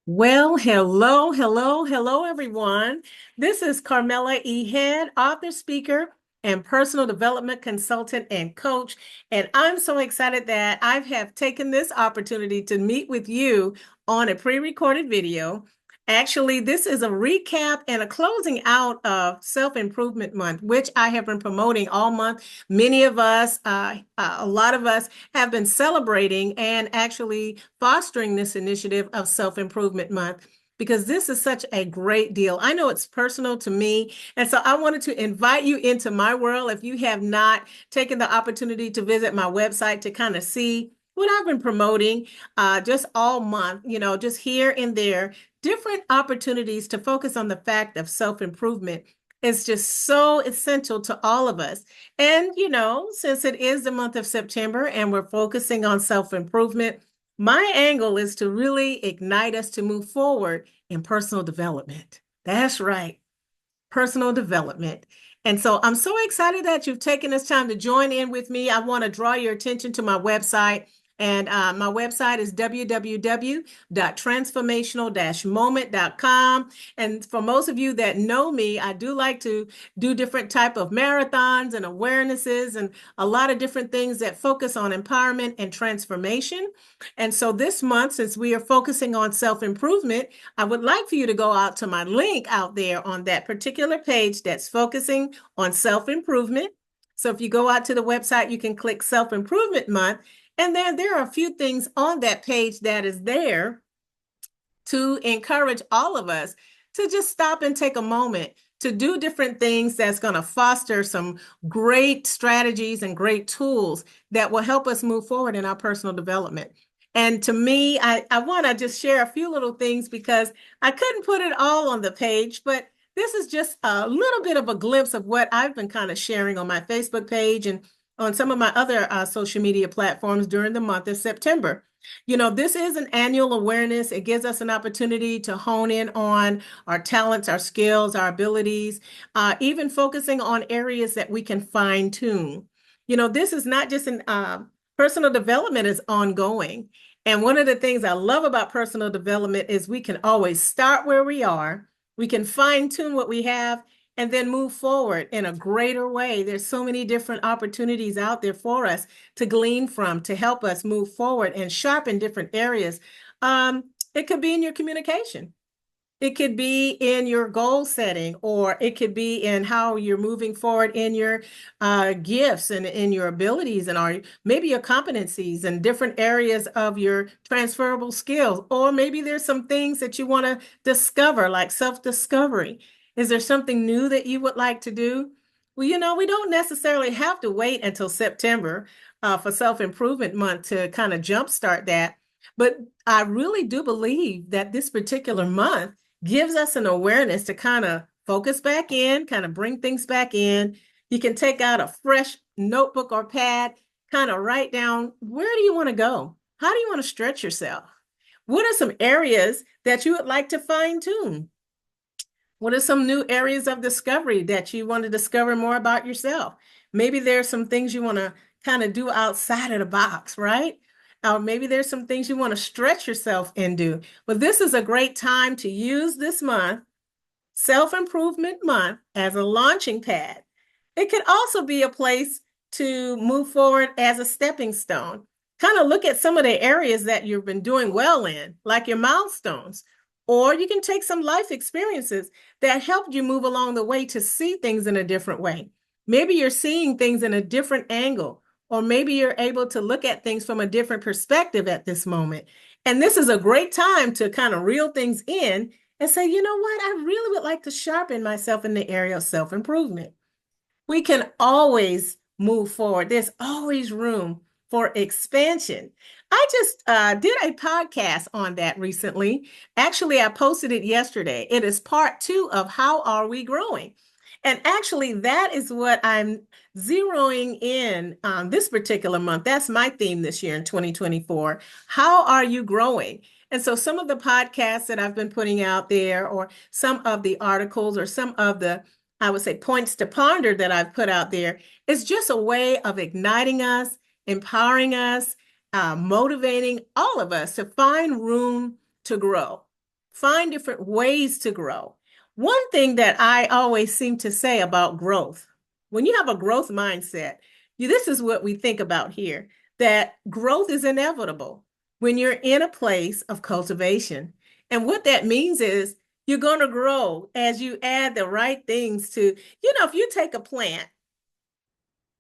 Well, hello, everyone. This is Carmela E. Head, author, speaker, and personal development consultant and coach. And I'm so excited that I have taken this opportunity to meet with you on a pre-recorded video. Actually, this is a recap and a closing out of Self-Improvement Month, which I have been promoting all month. Many of us, a lot of us, have been celebrating and actually fostering this initiative of Self-Improvement Month because this is such a great deal. I know it's personal to me. And so I wanted to invite you into my world. If you have not taken the opportunity to visit my website to kind of see what I've been promoting just all month, just here and there, different opportunities to focus on the fact of self-improvement is just so essential to all of us. And, since it is the month of September and we're focusing on self-improvement, my angle is to really ignite us to move forward in personal development. That's right, personal development. And so I'm so excited that you've taken this time to join in with me. I want to draw your attention to my website. And my website is www.transformational-moment.com. And for most of you that know me, I do like to do different type of marathons and awarenesses and a lot of different things that focus on empowerment and transformation. And so this month, since we are focusing on self-improvement, I would like for you to go out to my link out there on that particular page that's focusing on self-improvement. So if you go out to the website, you can click Self-Improvement Month. And then there are a few things on that page that is there to encourage all of us to just stop and take a moment to do different things that's going to foster some great strategies and great tools that will help us move forward in our personal development. And to me, I want to just share a few little things because I couldn't put it all on the page, but this is just a little bit of a glimpse of what I've been kind of sharing on my Facebook page and on some of my other social media platforms during the month of September. This is an annual awareness. It gives us an opportunity to hone in on our talents, our skills, our abilities, even focusing on areas that we can fine tune. This is not just an personal development is ongoing. And one of the things I love about personal development is we can always start where we are. We can fine tune what we have and then move forward in a greater way. There's so many different opportunities out there for us to glean from, to help us move forward and sharpen different areas. It could be in your communication. It could be in your goal setting, or it could be in how you're moving forward in your gifts and in your abilities and maybe your competencies and different areas of your transferable skills. Or maybe there's some things that you want to discover, like self-discovery. Is there something new that you would like to do? Well, we don't necessarily have to wait until September for Self-Improvement Month to kind of jumpstart that. But I really do believe that this particular month gives us an awareness to kind of focus back in, kind of bring things back in. You can take out a fresh notebook or pad, kind of write down, where do you want to go? How do you want to stretch yourself? What are some areas that you would like to fine tune? What are some new areas of discovery that you want to discover more about yourself? Maybe there's some things you want to kind of do outside of the box, right? Or maybe there's some things you want to stretch yourself into. But this is a great time to use this month, Self-Improvement Month, as a launching pad. It could also be a place to move forward as a stepping stone. Kind of look at some of the areas that you've been doing well in, like your milestones. Or you can take some life experiences that helped you move along the way to see things in a different way. Maybe you're seeing things in a different angle, or maybe you're able to look at things from a different perspective at this moment. And this is a great time to kind of reel things in and say, you know what, I really would like to sharpen myself in the area of self-improvement. We can always move forward. There's always room for expansion. I just did a podcast on that recently. Actually, I posted it yesterday. It is part 2 of How Are We Growing? And actually, that is what I'm zeroing in on this particular month. That's my theme this year in 2024. How are you growing? And so some of the podcasts that I've been putting out there, or some of the articles, or some of the, I would say, points to ponder that I've put out there, is just a way of igniting us, empowering us, motivating all of us to find room to grow. Find different ways to grow. One thing that I always seem to say about growth, when you have a growth mindset, this is what we think about here, that growth is inevitable when you're in a place of cultivation. And what that means is you're going to grow as you add the right things to, if you take a plant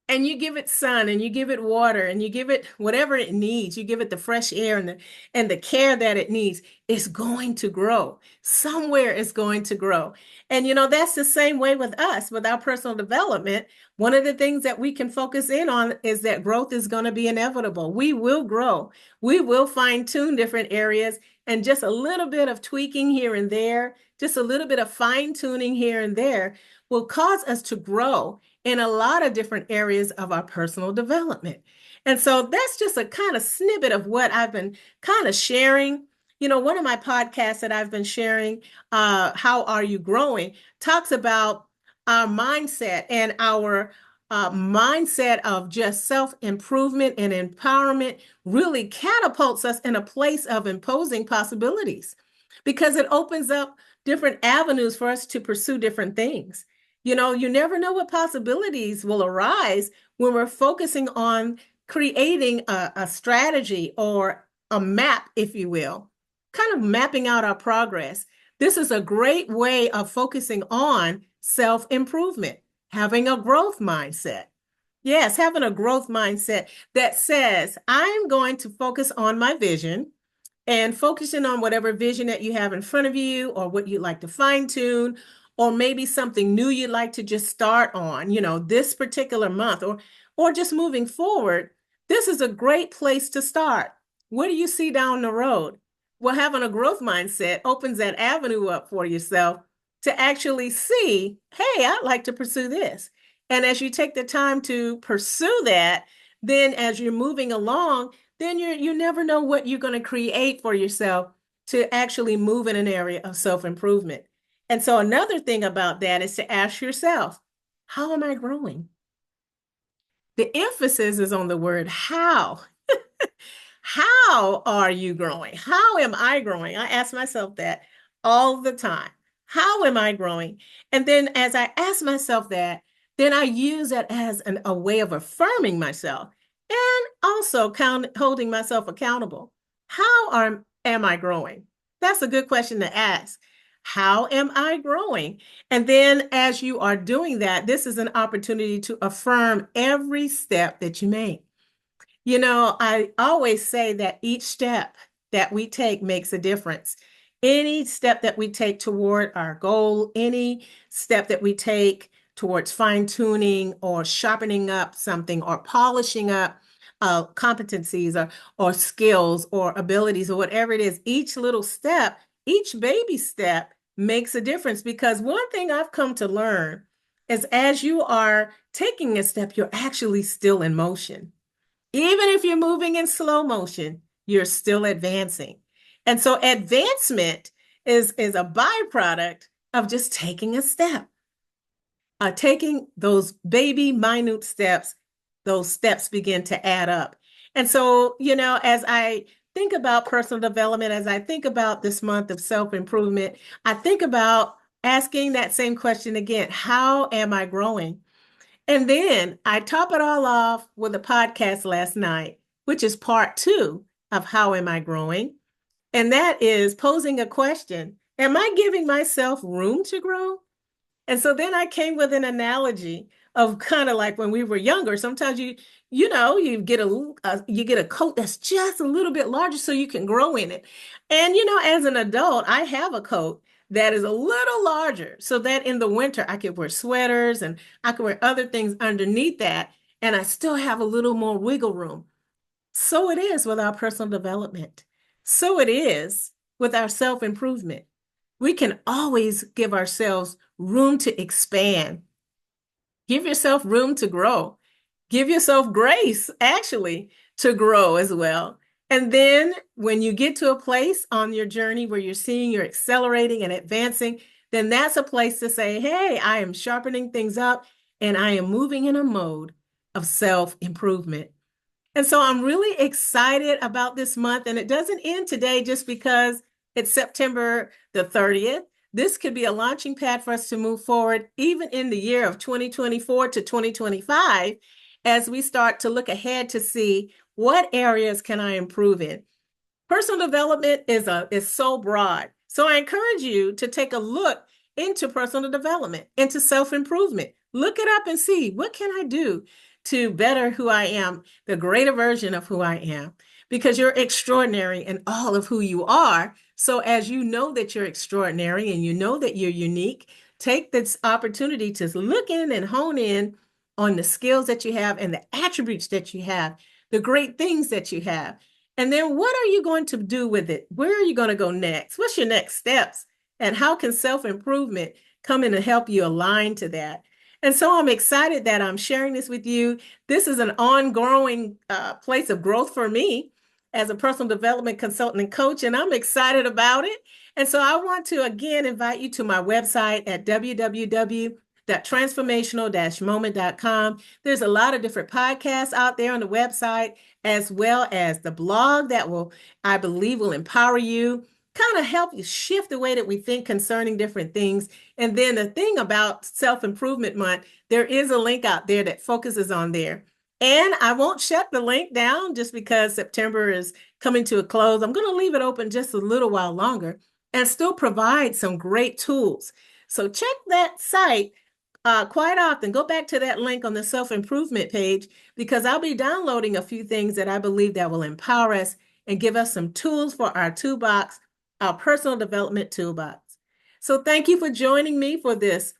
and you give it sun and you give it water and you give it whatever it needs, you give it the fresh air and the care that it needs, it's going to grow. Somewhere it's going to grow. And that's the same way with us, with our personal development. One of the things that we can focus in on is that growth is going to be inevitable. We will grow. We will fine tune different areas, and just a little bit of tweaking here and there, just a little bit of fine tuning here and there will cause us to grow in a lot of different areas of our personal development. And so that's just a kind of snippet of what I've been kind of sharing. One of my podcasts that I've been sharing, How Are You Growing, talks about our mindset, and our mindset of just self-improvement and empowerment really catapults us in a place of imposing possibilities, because it opens up different avenues for us to pursue different things. You never know what possibilities will arise when we're focusing on creating a strategy or a map, if you will, kind of mapping out our progress. This is a great way of focusing on self-improvement, having a growth mindset. Yes, having a growth mindset that says, I'm going to focus on my vision, and focusing on whatever vision that you have in front of you, or what you'd like to fine tune, or maybe something new you'd like to just start on, this particular month, or just moving forward. This is a great place to start. What do you see down the road? Well, having a growth mindset opens that avenue up for yourself to actually see, hey, I'd like to pursue this. And as you take the time to pursue that, then as you're moving along, then you never know what you're going to create for yourself to actually move in an area of self-improvement. And so another thing about that is to ask yourself, how am I growing? The emphasis is on the word how. How are you growing? How am I growing? I ask myself that all the time. How am I growing? And then as I ask myself that, then I use that as a way of affirming myself, and also holding myself accountable. Am I growing? That's a good question to ask. How am I growing? And then as you are doing that, this is an opportunity to affirm every step that you make. I always say that each step that we take makes a difference. Any step that we take toward our goal, any step that we take towards fine tuning or sharpening up something or polishing up competencies or skills or abilities or whatever it is, each little step, each baby step makes a difference. Because one thing I've come to learn is, as you are taking a step, you're actually still in motion. Even if you're moving in slow motion, you're still advancing. And so advancement is a byproduct of just taking a step, taking those baby minute steps. Those steps begin to add up. And so, as I think about personal development, as I think about this month of self-improvement, I think about asking that same question again: how am I growing? And then I top it all off with a podcast last night, which is part 2 of How Am I Growing? And that is posing a question: am I giving myself room to grow? And so then I came with an analogy of kind of like when we were younger. Sometimes you get a coat that's just a little bit larger so you can grow in it. And as an adult, I have a coat that is a little larger so that in the winter I could wear sweaters and I could wear other things underneath that, and I still have a little more wiggle room. So it is with our personal development. So it is with our self-improvement. We can always give ourselves room to expand. Give yourself room to grow. Give yourself grace, actually, to grow as well. And then when you get to a place on your journey where you're seeing you're accelerating and advancing, then that's a place to say, hey, I am sharpening things up and I am moving in a mode of self-improvement. And so I'm really excited about this month. And it doesn't end today just because It's September the 30th. This could be a launching pad for us to move forward, even in the year of 2024 to 2025, as we start to look ahead to see what areas can I improve in. Personal development is so broad. So I encourage you to take a look into personal development, into self-improvement. Look it up and see what can I do to better who I am, the greater version of who I am, because you're extraordinary in all of who you are. So as you know that you're extraordinary and you know that you're unique, take this opportunity to look in and hone in on the skills that you have and the attributes that you have, the great things that you have. And then what are you going to do with it? Where are you going to go next? What's your next steps? And how can self-improvement come in and help you align to that? And so I'm excited that I'm sharing this with you. This is an ongoing place of growth for me as a personal development consultant and coach, and I'm excited about it. And so I want to again invite you to my website at www.transformational-moment.com. There's a lot of different podcasts out there on the website, as well as the blog that I believe, will empower you, kind of help you shift the way that we think concerning different things. And then the thing about Self-Improvement Month, there is a link out there that focuses on there. And I won't shut the link down just because September is coming to a close. I'm going to leave it open just a little while longer and still provide some great tools. So check that site quite often. Go back to that link on the self-improvement page, because I'll be downloading a few things that I believe that will empower us and give us some tools for our toolbox, our personal development toolbox. So thank you for joining me for this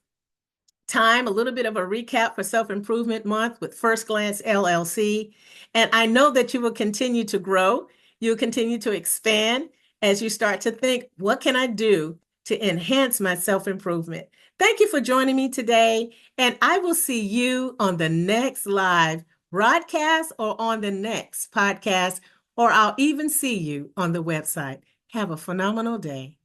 time, a little bit of a recap for Self-Improvement Month with First Glance LLC. And I know that you will continue to grow. You'll continue to expand as you start to think, what can I do to enhance my self-improvement? Thank you for joining me today. And I will see you on the next live broadcast or on the next podcast, or I'll even see you on the website. Have a phenomenal day.